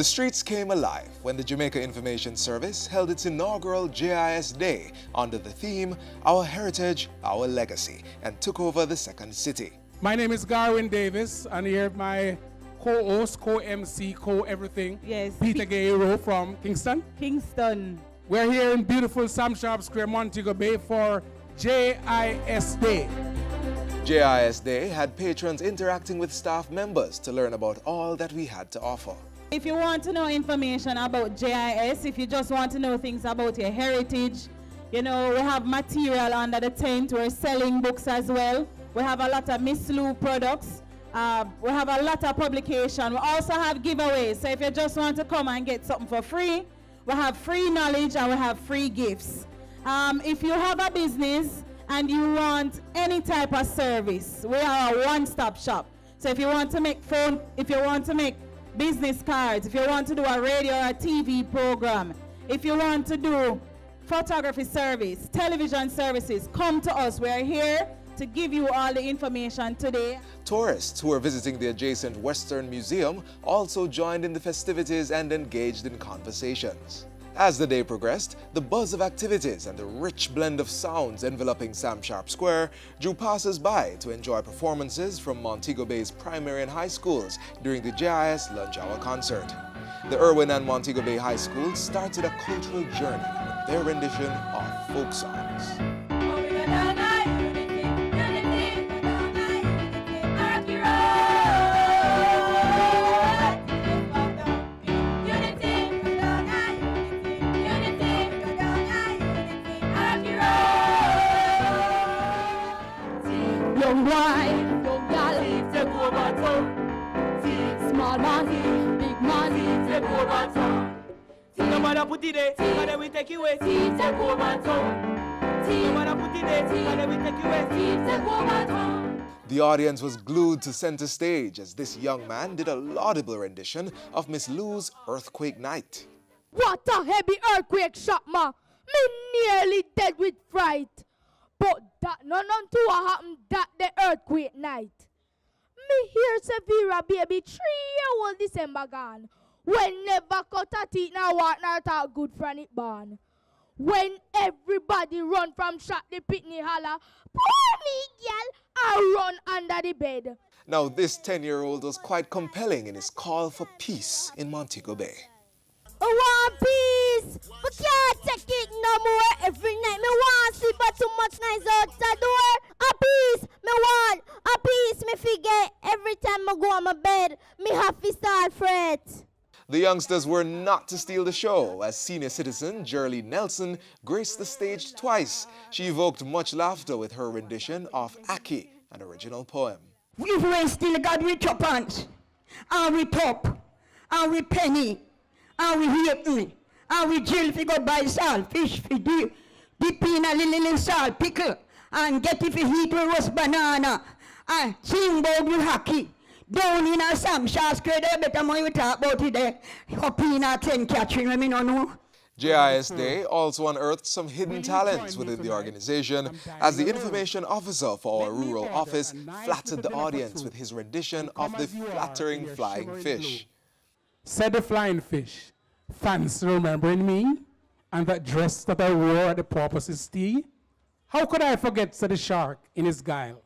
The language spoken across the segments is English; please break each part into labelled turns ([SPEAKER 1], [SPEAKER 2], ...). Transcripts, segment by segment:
[SPEAKER 1] The streets came alive when the Jamaica Information Service held its inaugural JIS Day under the theme, Our Heritage, Our Legacy, and took over the second city.
[SPEAKER 2] My name is Garwin Davis, and here my co-host, co-MC, co-everything,
[SPEAKER 3] yes,
[SPEAKER 2] Peter Gairo from Kingston.
[SPEAKER 3] Kingston.
[SPEAKER 2] We're here in beautiful Sam Sharp Square, Montego Bay for JIS Day.
[SPEAKER 1] JIS Day had patrons interacting with staff members to learn about all that we had to offer.
[SPEAKER 3] If you want to know information about JIS, if you just want to know things about your heritage, you know, we have material under the tent. We're selling books as well. We have a lot of Miss Lou products. We have a lot of publication. We also have giveaways. So if you just want to come and get something for free, we have free knowledge and we have free gifts. If you have a business and you want any type of service, we are a one-stop shop. So if you want to make phone, if you want to make business cards, if you want to do a radio or a TV program, if you want to do photography service, television services, come to us. We're here to give you all the information today.
[SPEAKER 1] Tourists who were visiting the adjacent Western Museum also joined in the festivities and engaged in conversations. As the day progressed, the buzz of activities and the rich blend of sounds enveloping Sam Sharp Square drew passers-by to enjoy performances from Montego Bay's primary and high schools during the JIS Lunch Hour concert. The Irwin and Montego Bay High Schools started a cultural journey with their rendition of folk songs.
[SPEAKER 4] Young wine, young gal, take over town. Small money, big money, take over town. No matter put it there, and we take you away. Take over town. No matter put it there, and we take you away. Take over town.
[SPEAKER 1] The audience was glued to center stage as this young man did a laudable rendition of Miss Lou's Earthquake Night.
[SPEAKER 4] What a heavy earthquake shot, ma. Me nearly dead with fright. But that none unto what happened that the earthquake night. Me hear Severa baby 3-year-old December gone. When never cut a teeth nor walk nor talk good from it born. When everybody run from shot the pitney holler, poor me girl, I run under the bed.
[SPEAKER 1] Now this 10-year-old was quite compelling in his call for peace in Montego Bay.
[SPEAKER 4] I want peace, but can't take it no more. Every night me want sleep, but too much noise out the door. A peace, me want a peace. Me forget every time I go on my bed. Me have to start fret.
[SPEAKER 1] The youngsters were not to steal the show as senior citizen Gerline Nelson graced the stage twice. She evoked much laughter with her rendition of Aki, an original poem.
[SPEAKER 5] If we steal God with your pants, and we top, and we penny, and we rape me, and we jail fi go buy salt, fish fi dip in a little salt pickle, and get if you eat with roast banana, and sing about with hockey. Down in a Sam Sharp Square, there better money we talk about it there. Up in a 10 catching, when me no know.
[SPEAKER 1] JIS Day also unearthed some hidden talents within the organization as the information officer for our rural office flattered the audience with his rendition of the flattering flying fish.
[SPEAKER 2] Said the flying fish, fancy remembering me and that dress that I wore at the porpoise's tea? How could I forget, said the shark in his guile.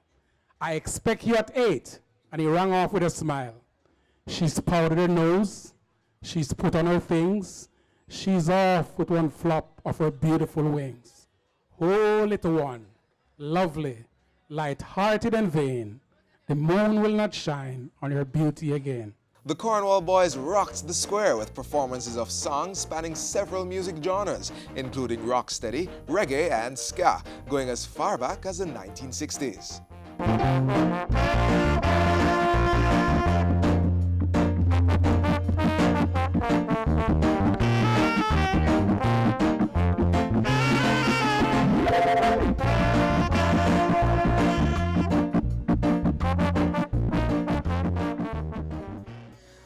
[SPEAKER 2] I expect you at 8. And he rang off with a smile. She's powdered her nose, she's put on her things, she's off with one flop of her beautiful wings. Oh, little one, lovely, light-hearted and vain, the moon will not shine on your beauty again.
[SPEAKER 1] The Cornwall boys rocked the square with performances of songs spanning several music genres, including rocksteady, reggae, and ska, going as far back as the 1960s.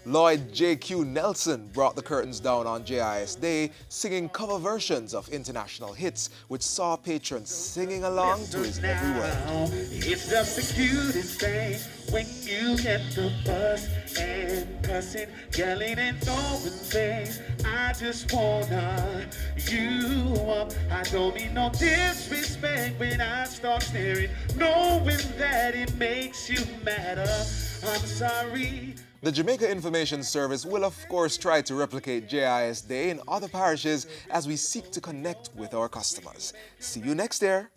[SPEAKER 1] Lloyd J.Q. Nelson brought the curtains down on JIS Day, singing cover versions of international hits, which saw patrons singing along to his every word.
[SPEAKER 6] It's just the cutest thing when you get the buzz and cussing, yelling and throwing things. I just wanna you up. I don't mean no disrespect when I start staring, knowing that it makes you madder. I'm sorry.
[SPEAKER 1] The Jamaica Information Service will of course try to replicate JIS Day in other parishes as we seek to connect with our customers. See you next year.